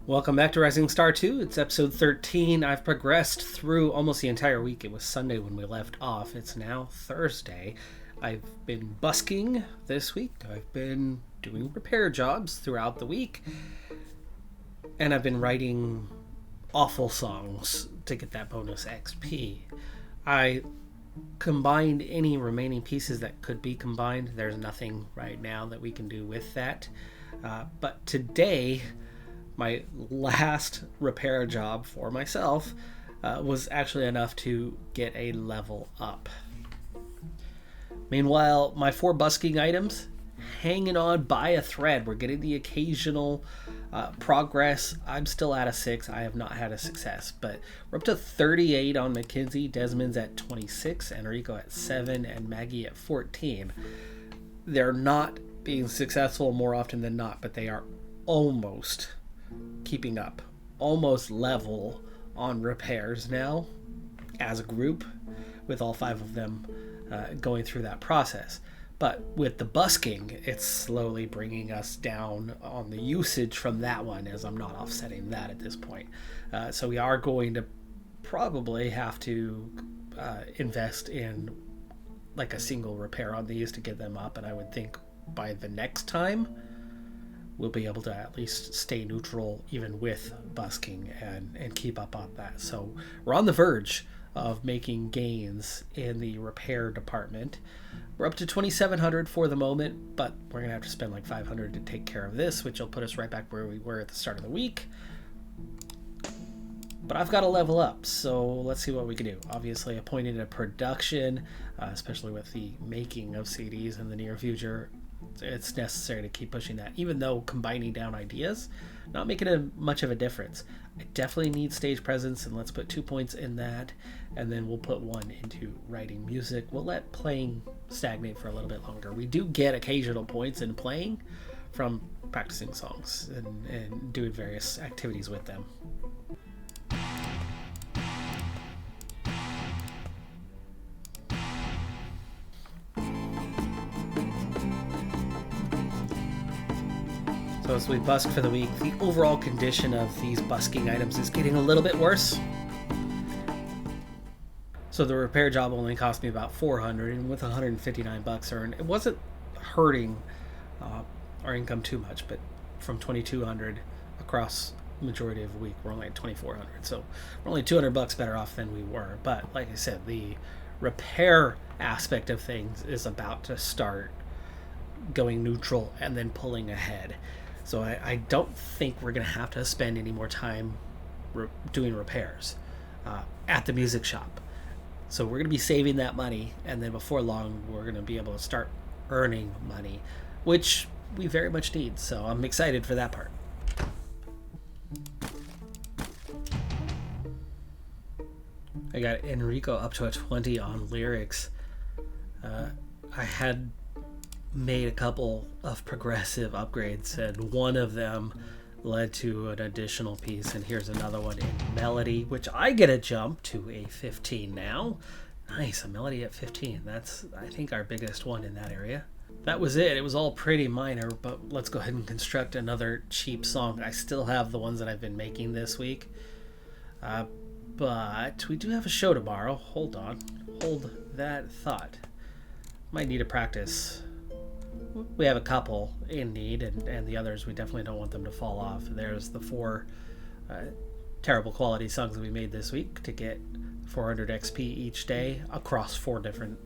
Welcome back to Rising Star 2. It's episode 13. I've progressed through almost the entire week. It was Sunday when we left off. It's now Thursday. I've been busking this week. I've been doing repair jobs throughout the week. And I've been writing awful songs to get that bonus XP. I combined any remaining pieces that could be combined. There's nothing right now that we can do with that. But today, my last repair job for myself was actually enough to get a level up. Meanwhile, my 4 busking items, hanging on by a thread. We're getting the occasional progress. I'm still at a 6. I have not had a success, but we're up to 38 on Mackenzie. Desmond's at 26, Enrico at 7, and Maggie at 14. They're not being successful more often than not, but they are almost keeping up, almost level on repairs now as a group, with all 5 of them going through that process. But with the busking, it's slowly bringing us down on the usage from that one, as I'm not offsetting that at this point. So we are going to probably have to invest in like a single repair on these to get them up, and I would think by the next time we'll be able to at least stay neutral even with busking and keep up on that. So we're on the verge of making gains in the repair department. We're up to 2,700 for the moment, but we're gonna have to spend like 500 to take care of this, which will put us right back where we were at the start of the week. But I've got to level up, so let's see what we can do. Obviously, appointed a production, especially with the making of CDs in the near future, it's necessary to keep pushing that, even though combining down ideas not making much of a difference. I definitely need stage presence, and let's put 2 points in that, and then we'll put 1 into writing music. We'll let playing stagnate for a little bit longer. We do get occasional points in playing from practicing songs and doing various activities with them. So as we busk for the week, the overall condition of these busking items is getting a little bit worse. So the repair job only cost me about 400, and with 159 bucks earned, it wasn't hurting our income too much, but from 2,200 across the majority of the week, we're only at 2,400. So we're only 200 bucks better off than we were. But like I said, the repair aspect of things is about to start going neutral and then pulling ahead. So I don't think we're going to have to spend any more time doing repairs at the music shop. So we're going to be saving that money, and then before long, we're going to be able to start earning money, which we very much need. So I'm excited for that part. I got Enrico up to a 20 on lyrics. I had made a couple of progressive upgrades, and one of them led to an additional piece, and here's another one in melody, which I get a jump to a 15 now. Nice, a melody at 15. That's, I think, our biggest one in that area. That was it. It was all pretty minor, but let's go ahead and construct another cheap song. I still have the ones that I've been making this week, but we do have a show tomorrow. Hold on, hold that thought. Might need to practice. We have a couple in need, and the others, we definitely don't want them to fall off. There's the 4 terrible quality songs that we made this week to get 400 XP each day across 4 different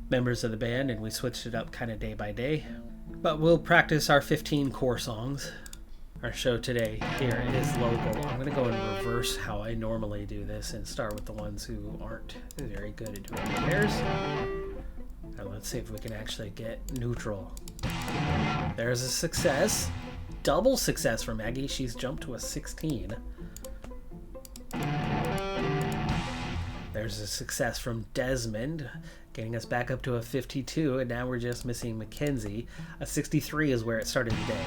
members of the band, and we switched it up kind of day by day. But we'll practice our 15 core songs. Our show today here is local. I'm going to go in reverse how I normally do this and start with the ones who aren't very good at doing repairs. And let's see if we can actually get neutral. There's a success. Double success for Maggie. She's jumped to a 16. There's a success from Desmond, getting us back up to a 52, and now we're just missing Mackenzie. A 63 is where it started today.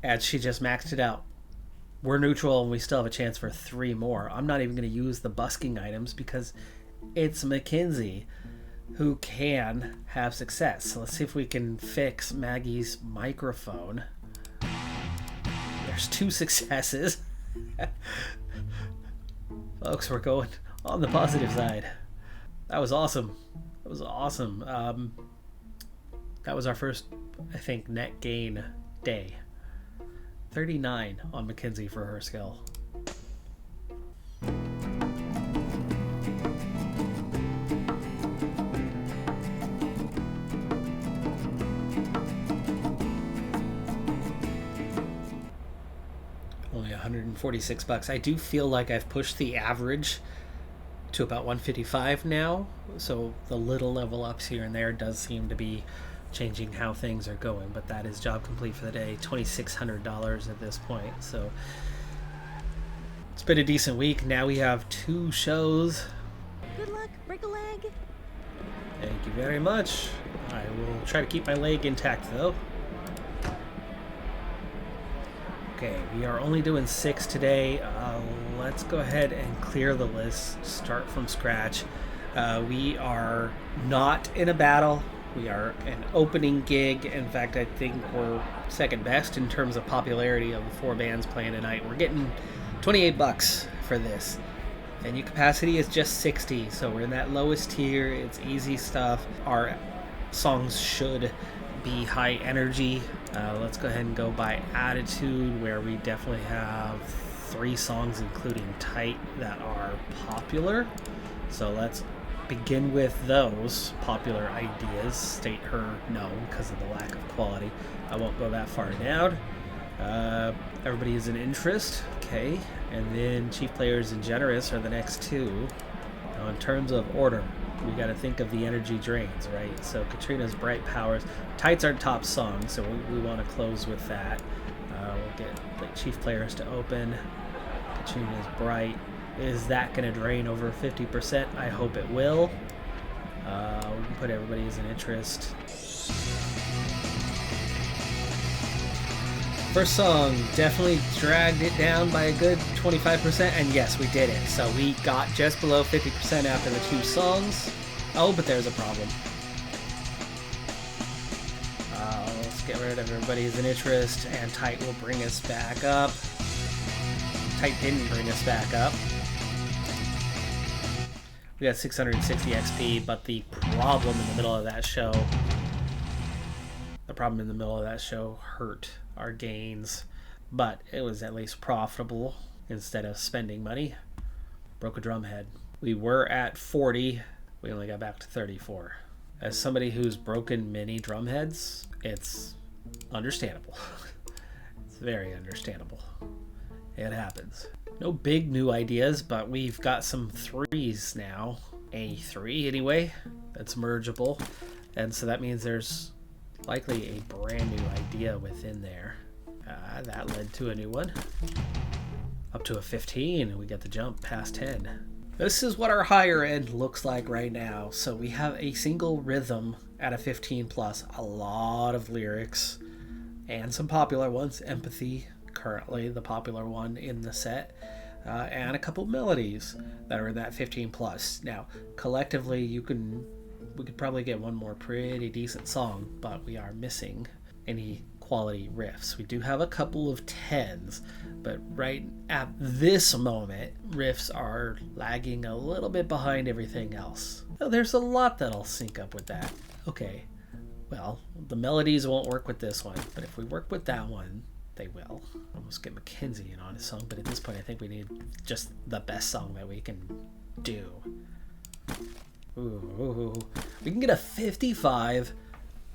And she just maxed it out. We're neutral, and we still have a chance for 3 more. I'm not even going to use the busking items because it's Mackenzie who can have success. So let's see if we can fix Maggie's microphone. We There's 2 successes. Folks, we're going on the positive side. That was awesome. That was awesome. That was our first, I think, net gain day. 39 on Mackenzie for her skill. Only $146. I do feel like I've pushed the average to about 155 now, so the little level ups here and there does seem to be changing how things are going, but that is job complete for the day. $2,600 at this point, so it's been a decent week. Now we have 2 shows. Good luck, break a leg. Thank you very much. I will try to keep my leg intact though. Okay, we are only doing 6 today. Let's go ahead and clear the list, start from scratch. We are not in a battle. We are an opening gig. In fact, I think we're second best in terms of popularity of the 4 bands playing tonight. We're getting $28 for this. Venue capacity is just 60, so we're in that lowest tier. It's easy stuff. Our songs should be high energy. Let's go ahead and go by attitude, where we definitely have 3 songs, including Tight, that are popular. So let's begin with those popular ideas. State her no because of the lack of quality. I won't go that far down. Everybody is an interest. Okay. And then Chief Players and Generous are the next 2. Now, in terms of order, we got to think of the energy drains, right? So Katrina's Bright Powers. Tight's our top song, so we want to close with that. We'll get the Chief Players to open. Katrina's Bright. Is that going to drain over 50%? I hope it will. We can put everybody as an interest. First song definitely dragged it down by a good 25%, and yes, we did it. So we got just below 50% after the 2 songs. Oh, but there's a problem. Let's get rid of everybody as an interest, and Tight will bring us back up. Tight didn't bring us back up. We got 660 XP, but the problem in the middle of that show hurt our gains, but it was at least profitable instead of spending money. Broke a drum head. We were at 40. We only got back to 34. As somebody who's broken many drum heads, it's understandable. It's very understandable. It happens. No big new ideas, but we've got some 3s now. A 3 anyway, that's mergeable. And so that means there's likely a brand new idea within there. That led to a new one. Up to a 15, and we get the jump past 10. This is what our higher end looks like right now. So we have a single rhythm at a 15 plus, a lot of lyrics, and some popular ones. Empathy, currently the popular one in the set, and a couple melodies that are in that 15 plus. Now, collectively, we could probably get one more pretty decent song, but we are missing any quality riffs. We do have a couple of 10s, but right at this moment, riffs are lagging a little bit behind everything else. Now, there's a lot that'll sync up with that. Okay, well, the melodies won't work with this one, but if we work with that one, they will. Almost get Mackenzie in on his song, but at this point I think we need just the best song that we can do. Ooh. We can get a 55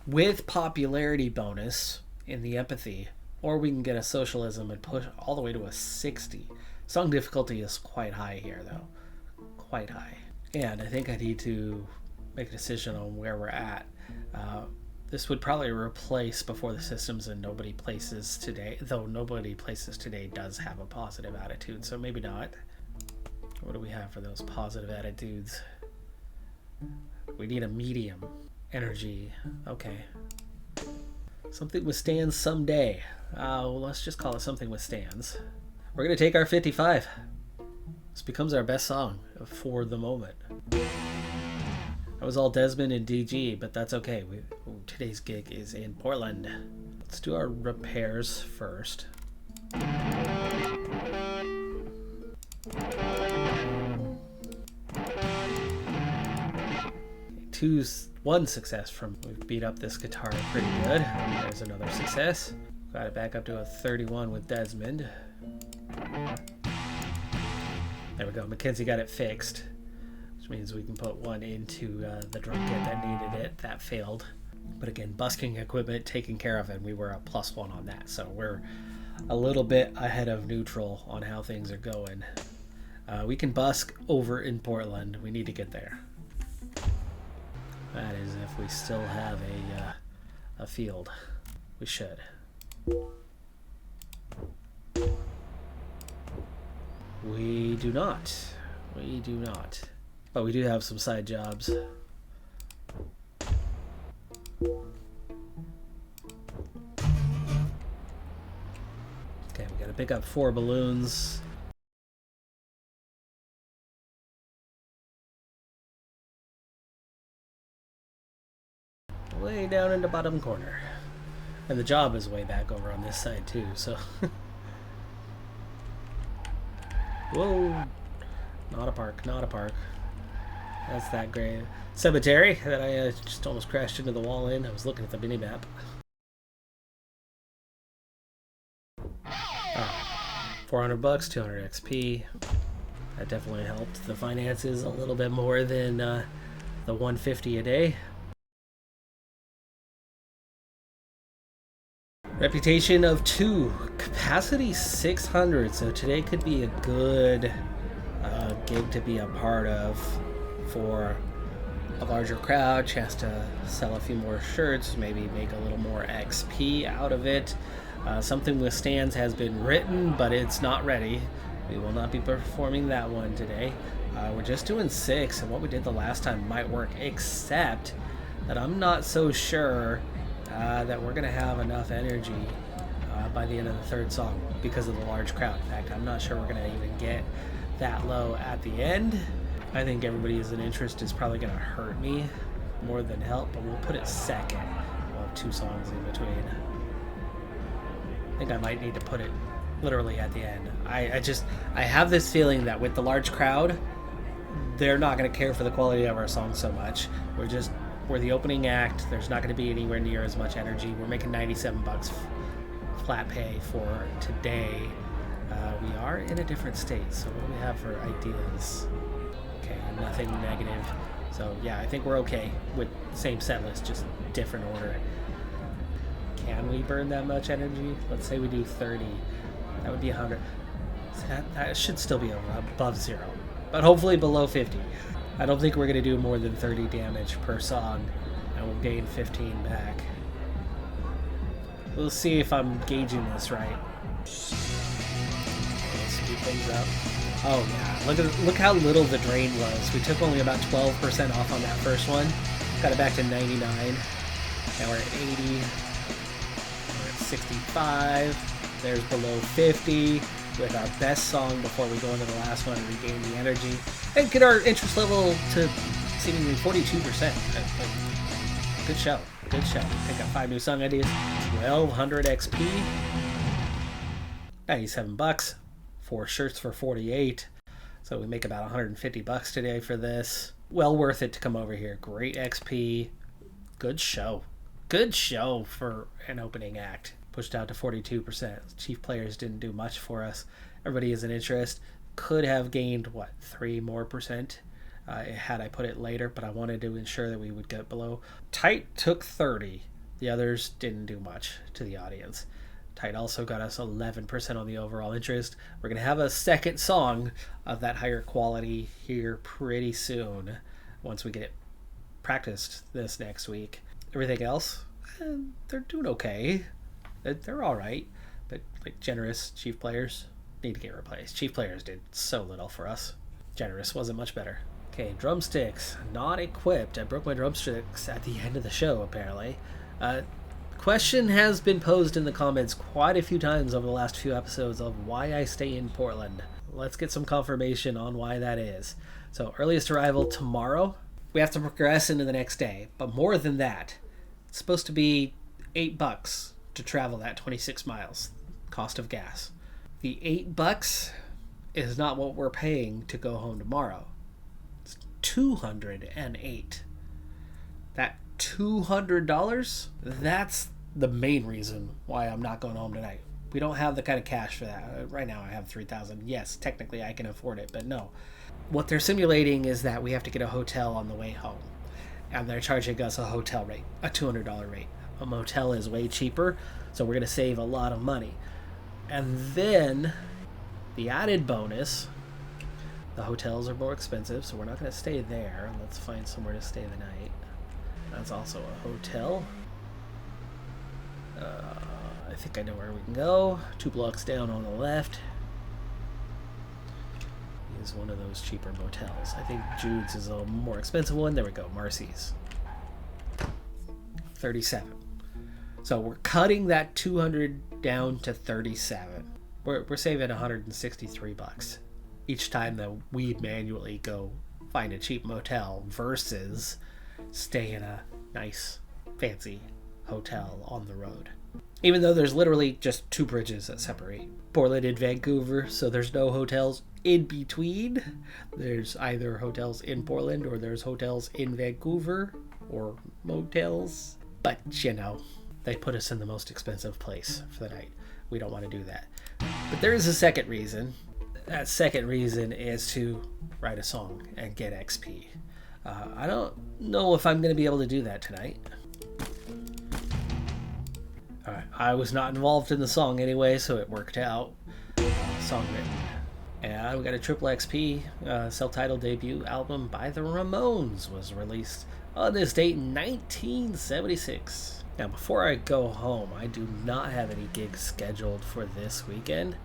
with popularity bonus in the empathy, or we can get a socialism and push all the way to a 60. Song difficulty is quite high here though. Quite high. And I think I need to make a decision on where we're at. This would probably replace Before the Systems and Nobody Places Today, though Nobody Places Today does have a positive attitude, so maybe not. What do we have for those positive attitudes? We need a medium energy. Okay. Something Withstands Someday. Let's just call it Something Withstands. We're going to take our 55. This becomes our best song for the moment. That was all Desmond and DG, but that's okay. Today's gig is in Portland. Let's do our repairs first. One success from we've beat up this guitar pretty good. There's another success. Got it back up to a 31 with Desmond. There we go. Mackenzie got it fixed, which means we can put one into the drum kit that needed it. That failed. But again, busking equipment taken care of, and we were a +1 on that. So we're a little bit ahead of neutral on how things are going. We can busk over in Portland. We need to get there. That is if we still have a field. We should. We do not. We do not. But we do have some side jobs. Okay, we gotta pick up 4 balloons. Way down in the bottom corner. And the job is way back over on this side too, so. Whoa. Not a park, not a park. That's that great cemetery that I just almost crashed into the wall in. I was looking at the mini-map. 400 bucks, 200 XP. That definitely helped the finances a little bit more than the 150 a day. Reputation of 2, capacity 600. So today could be a good gig to be a part of for a larger crowd. Chance to sell a few more shirts, maybe make a little more XP out of it. Something with stands has been written, but it's not ready. We will not be performing that one today. We're just doing 6, and what we did the last time might work, except that I'm not so sure that we're going to have enough energy by the end of the 3rd song because of the large crowd. In fact, I'm not sure we're going to even get that low at the end. I think everybody's interest is probably going to hurt me more than help, but we'll put it 2nd. We'll have 2 songs in between. I think I might need to put it literally at the end. I have this feeling that with the large crowd, they're not going to care for the quality of our song so much. We're the opening act. There's not going to be anywhere near as much energy. We're making 97 bucks flat pay for today. We are in a different state, so what do we have for ideas? Okay, nothing negative. So yeah, I think we're okay with same set list, just different order. Can we burn that much energy? Let's say we do 30. That would be 100. That should still be above 0, but hopefully below 50. I don't think we're going to do more than 30 damage per song, and we'll gain 15 back. We'll see if I'm gauging this right. Let's speed things up. Oh yeah, look how little the drain was. We took only about 12% off on that first one. Got it back to 99. Now we're at 80. We're at 65. There's below 50. With our best song before we go into the last one and regain the energy and get our interest level to seemingly 42%. Good show. Good show. Pick up 5 new song ideas. 1200 XP. 97 bucks. 4 shirts for 48. So we make about 150 bucks today for this. Well worth it to come over here. Great XP. Good show. Good show for an opening act. Pushed out to 42%. Chief players didn't do much for us. Everybody is an interest. Could have gained, 3 more percent had I put it later, but I wanted to ensure that we would get below. Tight took 30. The others didn't do much to the audience. Tight also got us 11% on the overall interest. We're going to have a second song of that higher quality here pretty soon once we get practiced this next week. Everything else, they're doing okay. They're all right, but Generous Chief players need to get replaced. Chief players did so little for us. Generous wasn't much better. Okay, drumsticks not equipped. I broke my drumsticks at the end of the show apparently. Question has been posed in the comments quite a few times over the last few episodes of why I stay in Portland. Let's get some confirmation on why that is. So earliest arrival tomorrow. We have to progress into the next day, but more than that, it's supposed to be $8 to travel that 26 miles, cost of gas. The $8 is not what we're paying to go home tomorrow. It's $208. That $200, that's the main reason why I'm not going home tonight. We don't have the kind of cash for that. Right now I have $3,000. Yes, technically I can afford it, but no. What they're simulating is that we have to get a hotel on the way home. And they're charging us a hotel rate, a $200 rate. A motel is way cheaper, so we're going to save a lot of money. And then the added bonus, the hotels are more expensive, so we're not going to stay there. Let's find somewhere to stay the night. That's also a hotel. I think I know where we can go. 2 blocks down on the left is one of those cheaper motels. I think Jude's is a more expensive one. There we go, Marcy's. 37. So we're cutting that 200 down to 37. We're saving $163 each time that we manually go find a cheap motel versus stay in a nice, fancy hotel on the road. Even though there's literally just 2 bridges that separate Portland and Vancouver, so there's no hotels in between. There's either hotels in Portland or there's hotels in Vancouver or motels. But, you know, they put us in the most expensive place for the night. We don't want to do that. But there is a second reason. That second reason is to write a song and get XP. I don't know if I'm going to be able to do that tonight. Alright, I was not involved in the song anyway, so it worked out. Song written. And we got a triple XP self-titled debut album by the Ramones was released on this date in 1976. Now, before I go home, I do not have any gigs scheduled for this weekend,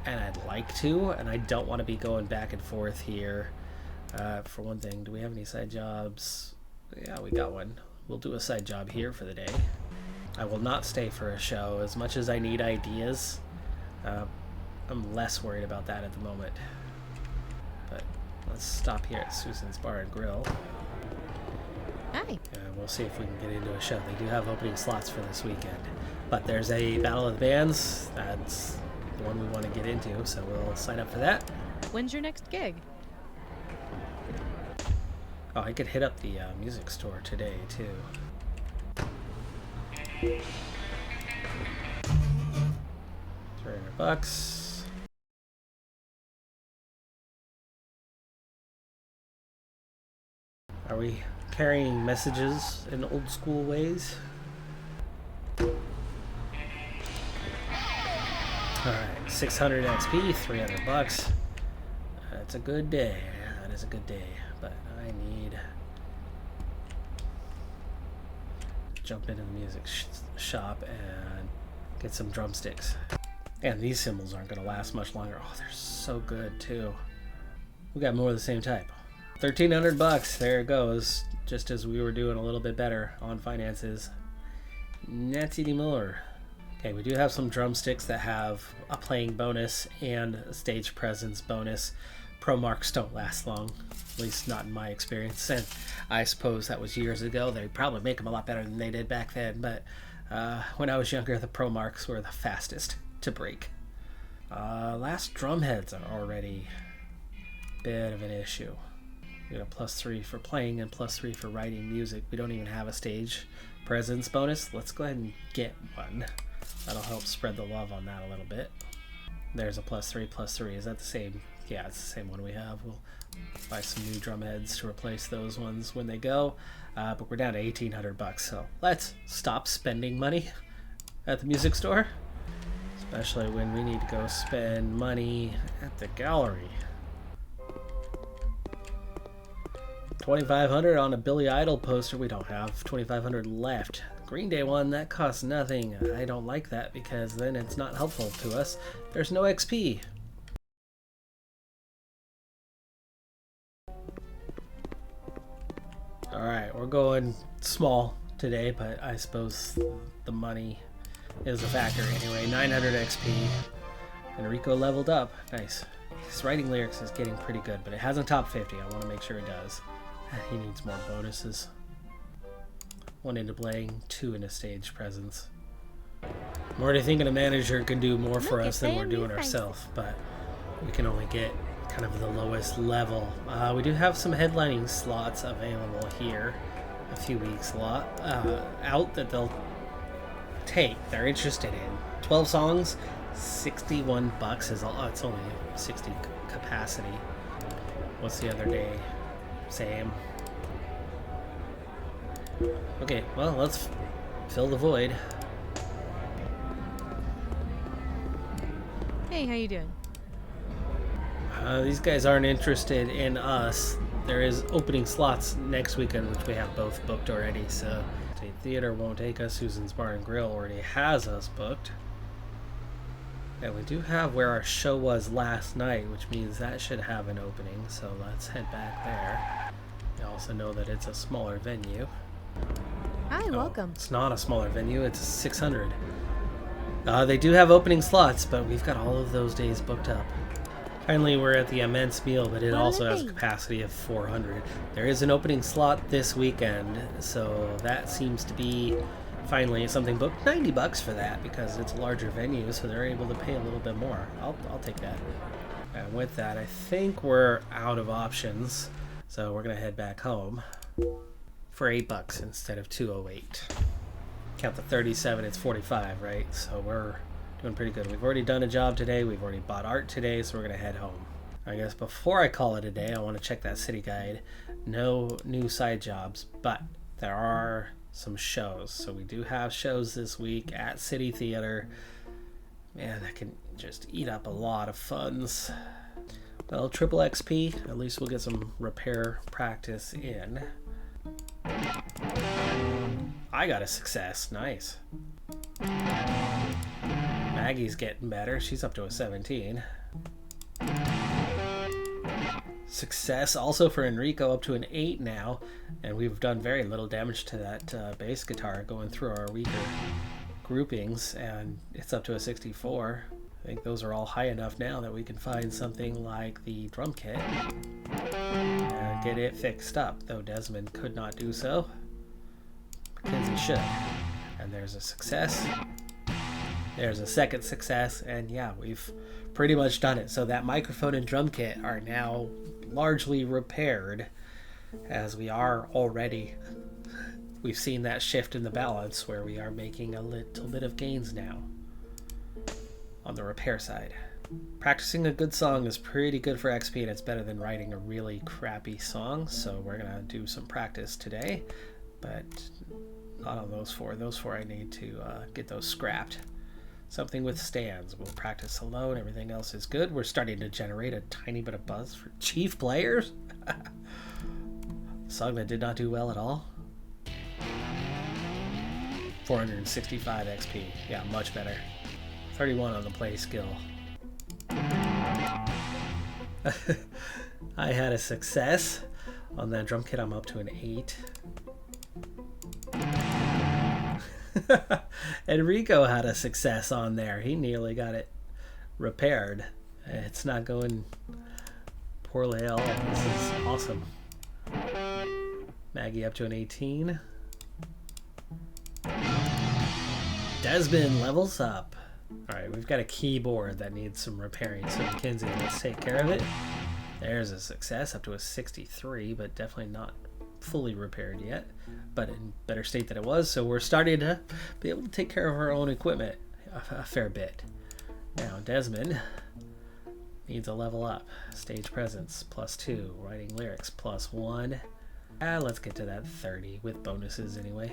and I'd like to, and I don't want to be going back and forth here. For one thing, do we have any side jobs? Yeah, we got one. We'll do a side job here for the day. I will not stay for a show. As much as I need ideas, I'm less worried about that at the moment. But let's stop here at Susan's Bar and Grill. Hi. We'll see if we can get into a show. They do have opening slots for this weekend. But there's a Battle of the Bands. That's the one we want to get into, so we'll sign up for that. When's your next gig? Oh, I could hit up the music store today, too. $300. Are we carrying messages in old school ways? Alright, 600 XP, $300. That's a good day. That is a good day. But I need to jump into the music shop and get some drumsticks. And these cymbals aren't going to last much longer. Oh, they're so good too. We got more of the same type. $1,300. There it goes. Just as we were doing a little bit better on finances. Not anymore. Okay, we do have some drumsticks that have a playing bonus and a stage presence bonus. Pro marks don't last long, at least not in my experience. And I suppose that was years ago. They probably make them a lot better than they did back then. But when I was younger, the pro marks were the fastest to break. Last drum heads are already a bit of an issue. We got a +3 for playing and +3 for writing music. We don't even have a stage presence bonus. Let's go ahead and get one. That'll help spread the love on that a little bit. There's a +3. Is that the same? Yeah, it's the same one we have. We'll buy some new drum heads to replace those ones when they go. But we're down to $1,800. So let's stop spending money at the music store. Especially when we need to go spend money at the gallery. $2,500 on a Billy Idol poster. We don't have $2,500 left. Green Day one, that costs nothing. I don't like that because then it's not helpful to us. There's no XP. Alright, we're going small today, but I suppose the money is a factor anyway. 900 XP. Enrico leveled up. Nice. His writing lyrics is getting pretty good, but it hasn't topped 50. I want to make sure it does. He needs more bonuses. 1 into playing, 2 into stage presence. I'm already thinking a manager can do more for Look, us than it's we're brand new doing prices. ourselves, but we can only get kind of the lowest level. We do have some headlining slots available here, a few weeks out that they'll take. They're interested in 12 songs, $61 is all. It's only 60 capacity. What's the other day? Same. Okay, well, let's fill the void. Hey, how you doing? These guys aren't interested in us. There is opening slots next weekend, which we have both booked already. So State Theater won't take us. Susan's Bar and Grill already has us booked. And we do have where our show was last night, which means that should have an opening. So let's head back there. You also know that it's a smaller venue. Hi, Oh, welcome. it's not a smaller venue. It's a 600. They do have opening slots, but we've got all of those days booked up. Finally, we're at the immense meal, but it also has a capacity of 400. There is an opening slot this weekend, so that seems to be finally something booked. $90 for that because it's a larger venue, so they're able to pay a little bit more. I'll take that. And with that, I think we're out of options, so we're gonna head back home for $8 instead of $208. Count the 37, it's 45, right? So we're doing pretty good. We've already done a job today. We've already bought art today, so we're going to head home. I guess before I call it a day, I want to check that city guide. No new side jobs, but there are some shows. So we do have shows this week at City Theater. Man, that can just eat up a lot of funds. Well, triple XP, at least we'll get some repair practice in. I got a success. Nice. Maggie's getting better. She's up to a 17. Success also for Enrico, up to an 8 now. And we've done very little damage to that bass guitar going through our weaker groupings. And it's up to a 64. I think those are all high enough now that we can find something like the drum kit and get it fixed up. Though Desmond could not do so. Mackenzie should. And there's a success. There's a second success, and yeah, we've pretty much done it. So that microphone and drum kit are now largely repaired, as we are already. We've seen that shift in the balance where we are making a little bit of gains now on the repair side. Practicing a good song is pretty good for XP, and it's better than writing a really crappy song. So we're gonna do some practice today, but not on those four. Those four I need to get those scrapped. Something with stands. We'll practice alone. Everything else is good. We're starting to generate a tiny bit of buzz for chief players. A song that did not do well at all. 465 XP. Yeah, much better. 31 on the play skill. I had a success on that drum kit. I'm up to an 8. Enrico had a success on there. He nearly got it repaired. It's not going poorly at all. This is awesome. Maggie up to an 18. Desmond levels up. Alright, we've got a keyboard that needs some repairing. So Mackenzie, let's take care of it. There's a success up to a 63, but definitely not fully repaired yet, but in better state than it was. So we're starting to be able to take care of our own equipment a fair bit. Now Desmond needs a level up. Stage presence +2, writing lyrics +1. Let's get to that 30 with bonuses anyway.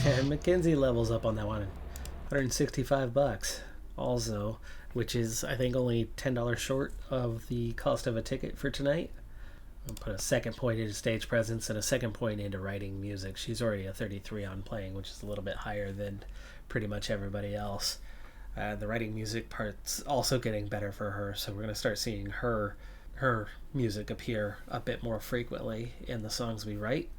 And Mackenzie levels up on that one, $165 also, which is I think only $10 short of the cost of a ticket for tonight. I'll put a second point into stage presence and a second point into writing music. She's already a 33 on playing, which is a little bit higher than pretty much everybody else. The writing music part's also getting better for her, so we're going to start seeing her music appear a bit more frequently in the songs we write,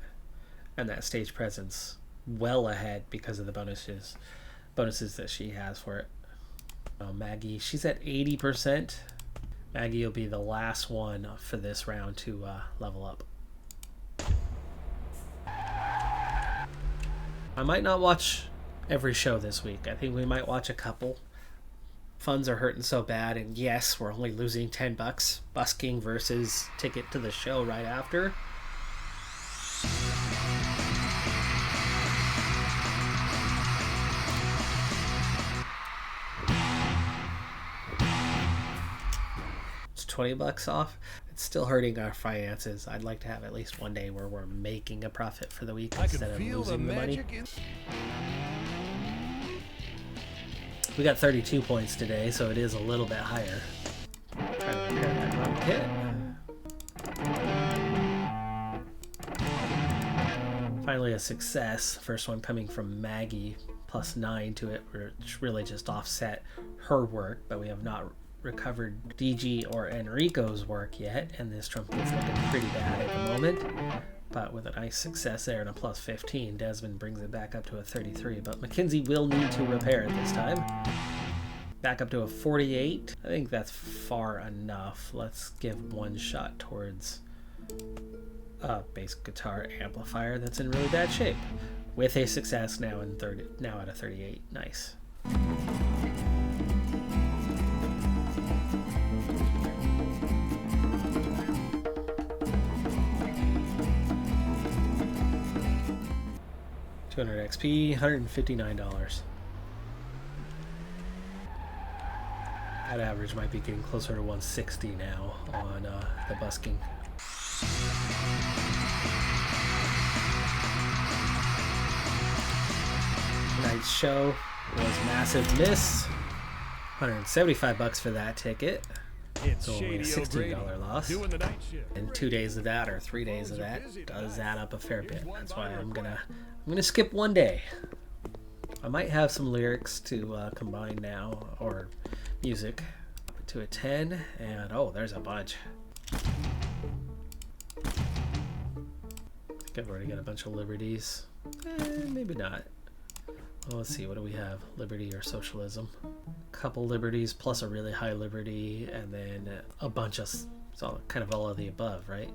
and that stage presence well ahead because of the bonuses that she has for it. Maggie, she's at 80%. Maggie will be the last one for this round to level up. I might not watch every show this week. I think we might watch a couple. Funds are hurting so bad, and yes, we're only losing $10 busking versus ticket to the show right after. It's $20 off. It's still hurting our finances. I'd like to have at least one day where we're making a profit for the week instead of losing the money. We got 32 points today, so it is a little bit higher. Try to repair that wrong kit. Finally a success. First one coming from Maggie, +9 to it, which really just offset her work, but we have not recovered DG or Enrico's work yet, and this trumpet's looking pretty bad at the moment. But with a nice success there and a +15, Desmond brings it back up to a 33. But Mackenzie will need to repair it this time. Back up to a 48. I think that's far enough. Let's give one shot towards a bass guitar amplifier that's in really bad shape. With a success now now at a 38. Nice. $200 XP, $159. That average might be getting closer to 160 now on the busking. Tonight's show was massive miss. $175 for that ticket. It's only a $16 loss. And 2 days of that or 3 days of that does add up a fair bit. That's why I'm gonna skip one day. I might have some lyrics to combine now, or music, to a 10, and oh, there's a bunch. I think I've already got a bunch of liberties. Maybe not. Well, let's see, what do we have? Liberty or socialism? Couple liberties plus a really high liberty, and then a bunch of, so kind of all of the above, right?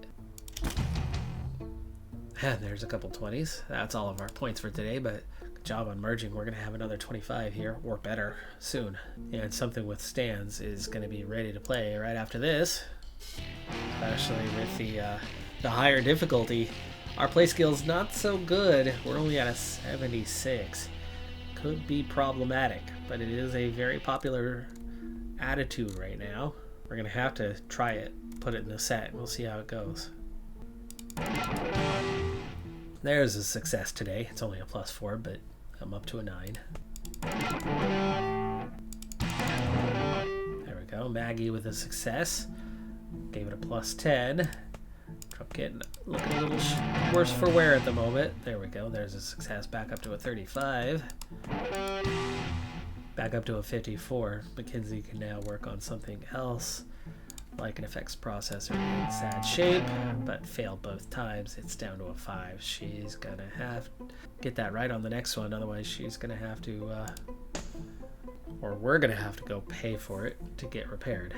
And there's a couple 20s. That's all of our points for today, but good job on merging. We're going to have another 25 here, or better, soon. And something with stands is going to be ready to play right after this. Especially with the higher difficulty. Our play skill's not so good. We're only at a 76. Could be problematic, but it is a very popular attitude right now. We're going to have to try it, put it in a set, and we'll see how it goes. There's a success today. It's only a +4, but I'm up to a 9. There we go. Maggie with a success. Gave it a +10. Trump kit looking a little worse for wear at the moment. There we go. There's a success. Back up to a 35. Back up to a 54. Mackenzie can now work on something else, like an effects processor in sad shape, but failed both times. It's down to a 5. She's gonna have to get that right on the next one, otherwise she's gonna have to or we're gonna have to go pay for it to get repaired.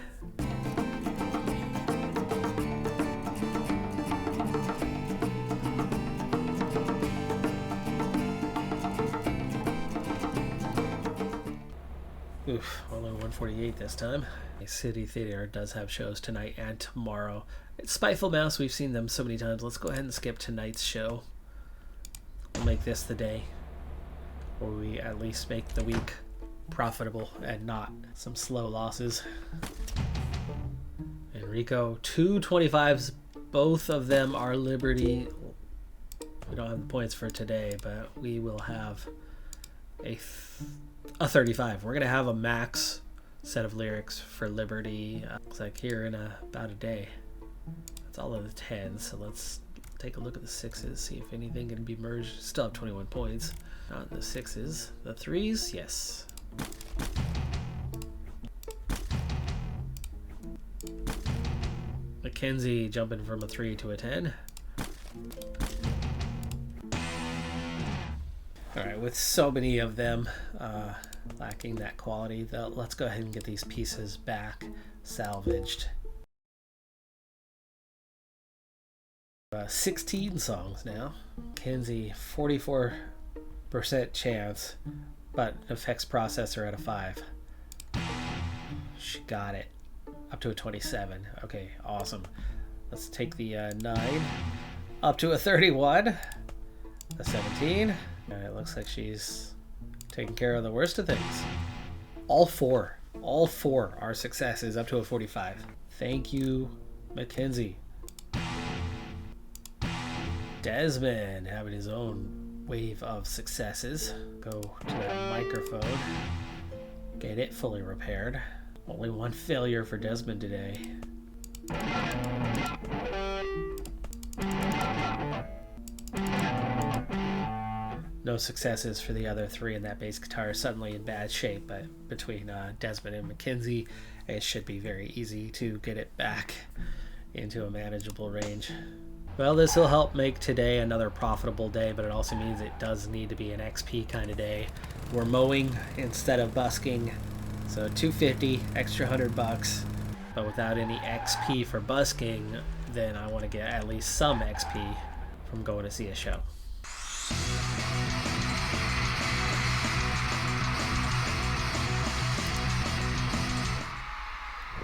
Oof, only 148 this time. City Theater does have shows tonight and tomorrow. It's Spiteful Mouse, we've seen them so many times. Let's go ahead and skip tonight's show. We'll make this the day where we at least make the week profitable and not some slow losses. Enrico, 2 25s. Both of them are Liberty. We don't have the points for today, but we will have a 35. We're gonna have a max set of lyrics for Liberty. Looks like here in about a day. That's all of the 10s. So let's take a look at the 6s, see if anything can be merged. Still have 21 points. Not the 6s. The 3s, yes. Mackenzie jumping from a 3 to a 10. All right, with so many of them lacking that quality, let's go ahead and get these pieces back salvaged. 16 songs now. Kinsey, 44% chance, but effects processor at a 5. She got it. Up to a 27. Okay, awesome. Let's take the 9 up to a 31. A 17. It looks like she's taking care of the worst of things. All four are successes up to a 45. Thank you, Mackenzie. Desmond having his own wave of successes. Go to that microphone. Get it fully repaired. Only one failure for Desmond today. No successes for the other 3, and that bass guitar is suddenly in bad shape, but between Desmond and Mackenzie, it should be very easy to get it back into a manageable range. Well, this will help make today another profitable day, but it also means it does need to be an XP kind of day. We're mowing instead of busking, so $250, extra $100, but without any XP for busking, then I want to get at least some XP from going to see a show.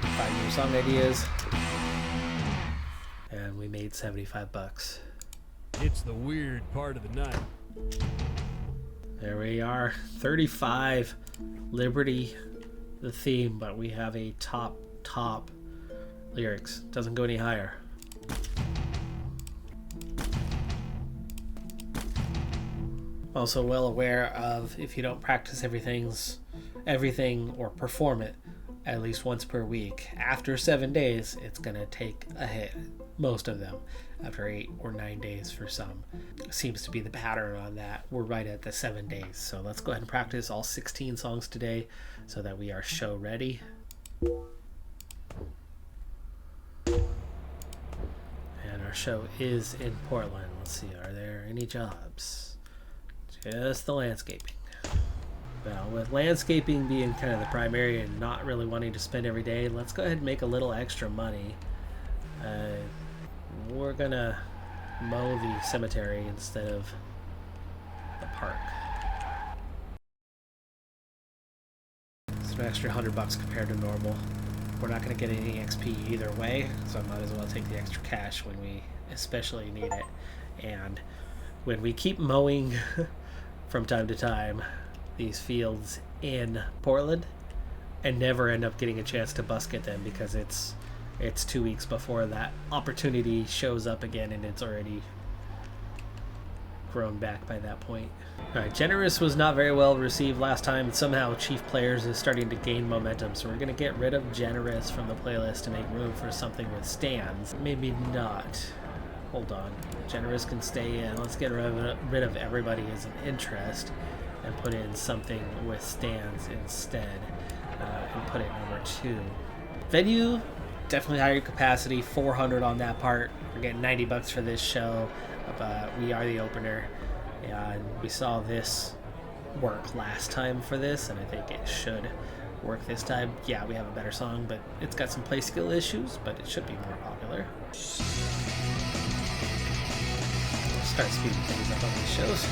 5 new song ideas, and we made $75. It's the weird part of the night. There we are, 35. Liberty, the theme, but we have a top lyrics. Doesn't go any higher. Also well aware of, if you don't practice everything or perform it at least once per week, after 7 days it's gonna take a hit. Most of them after 8 or 9 days for some. Seems to be the pattern on that. We're right at the 7 days, so let's go ahead and practice all 16 songs today so that we are show ready. And our show is in Portland. Let's see, are there any jobs? Just the landscaping. Well, with landscaping being kind of the primary and not really wanting to spend every day, let's go ahead and make a little extra money. We're gonna mow the cemetery instead of the park. It's an extra $100 compared to normal. We're not gonna get any XP either way, so I might as well take the extra cash when we especially need it. And when we keep mowing from time to time these fields in Portland and never end up getting a chance to busket them because it's 2 weeks before that opportunity shows up again, and it's already grown back by that point. Alright, Generous was not very well received last time. Somehow Chief Players is starting to gain momentum, so we're going to get rid of Generous from the playlist to make room for something with stands. Maybe not. Hold on. Generous can stay in. Let's get rid of Everybody Is an Interest and put in something with stands instead, and put it number 2. Venue, definitely higher capacity, 400 on that part. We're getting $90 for this show, but we are the opener, and we saw this work last time for this, and I think it should work this time. Yeah, we have a better song, but it's got some play skill issues, but it should be more popular. We'll start speeding things up on these shows.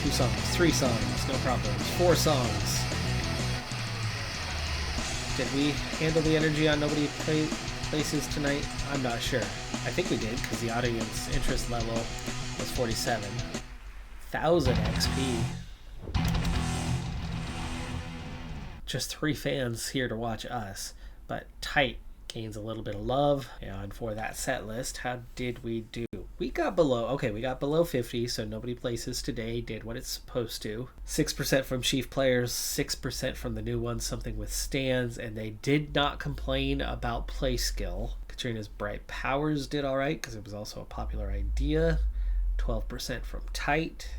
2 songs, 3 songs, no problems. 4 songs. Did we handle the energy on Nobody Places tonight? I'm not sure. I think we did, because the audience interest level was 47. 1,000 XP. Just 3 fans here to watch us, but Tight gains a little bit of love. And for that set list, how did we do? We got below 50, so Nobody Places today did what it's supposed to. 6% from Chief Players, 6% from the new one, something with stands, and they did not complain about play skill. Katrina's Bright Powers did alright, because it was also a popular idea. 12% from Tight,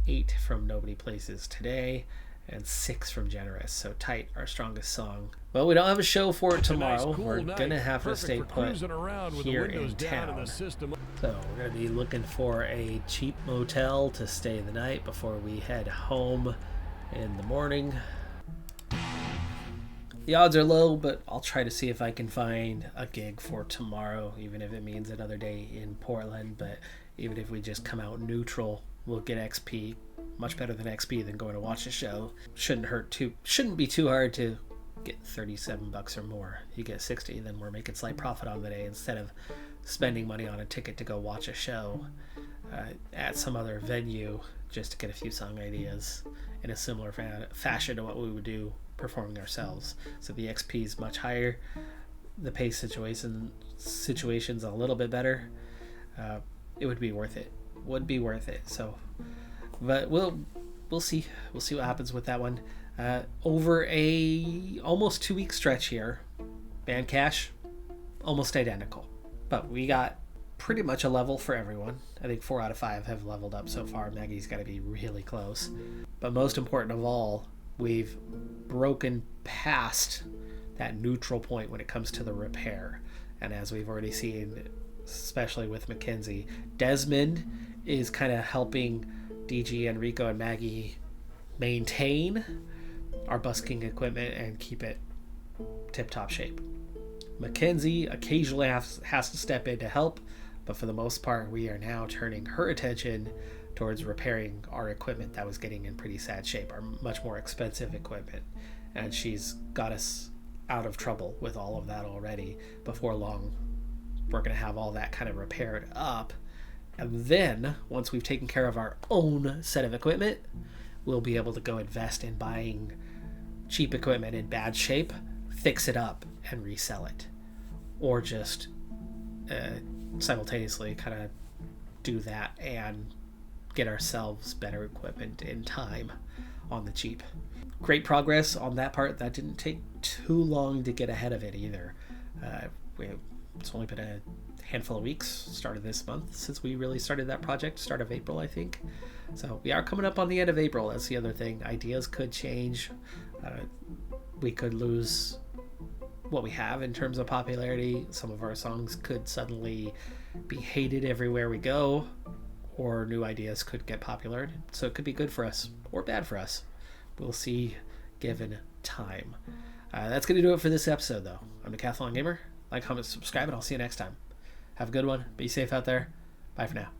8 from Nobody Places today, and 6 from Generous. So Tight, our strongest song. Well, we don't have a show for it tomorrow. Nice, cool We're night. going to have to Perfect stay for put cruising around with the here windows in down and town. the system. So we're going to be looking for a cheap motel to stay the night before we head home in the morning. The odds are low, but I'll try to see if I can find a gig for tomorrow, even if it means another day in Portland. But even if we just come out neutral, we'll get XP. Much better than XP than going to watch a show. Shouldn't be too hard to get $37 or more. You get 60, then we're making slight profit on the day instead of spending money on a ticket to go watch a show at some other venue just to get a few song ideas in a similar fashion to what we would do performing ourselves. So the XP is much higher. The pay situation's a little bit better. It would be worth it. So, but we'll see. We'll see what happens with that one. Over a almost 2-week stretch here, band cash almost identical, but we got pretty much a level for everyone. I think 4 out of 5 have leveled up so far. Maggie's got to be really close, but most important of all, we've broken past that neutral point when it comes to the repair. And as we've already seen, especially with Mackenzie, Desmond is kind of helping DG, Enrico, and Maggie maintain our busking equipment and keep it tip-top shape. Mackenzie occasionally has to step in to help, but for the most part, we are now turning her attention towards repairing our equipment that was getting in pretty sad shape, our much more expensive equipment. And she's got us out of trouble with all of that already. Before long, we're going to have all that kind of repaired up. And then, once we've taken care of our own set of equipment, we'll be able to go invest in buying cheap equipment in bad shape, fix it up, and resell it. Or just simultaneously kind of do that and get ourselves better equipment in time on the cheap. Great progress on that part. That didn't take too long to get ahead of it either. It's only been a handful of weeks, started this month, since we really started that project, start of April, I think. So we are coming up on the end of April. That's the other thing. Ideas could change. We could lose what we have in terms of popularity. Some of our songs could suddenly be hated everywhere we go, or new ideas could get popular. So it could be good for us or bad for us. We'll see given time. That's going to do it for this episode, though. I'm Decathlon Gamer. Like, comment, subscribe, and I'll see you next time. Have a good one. Be safe out there. Bye for now.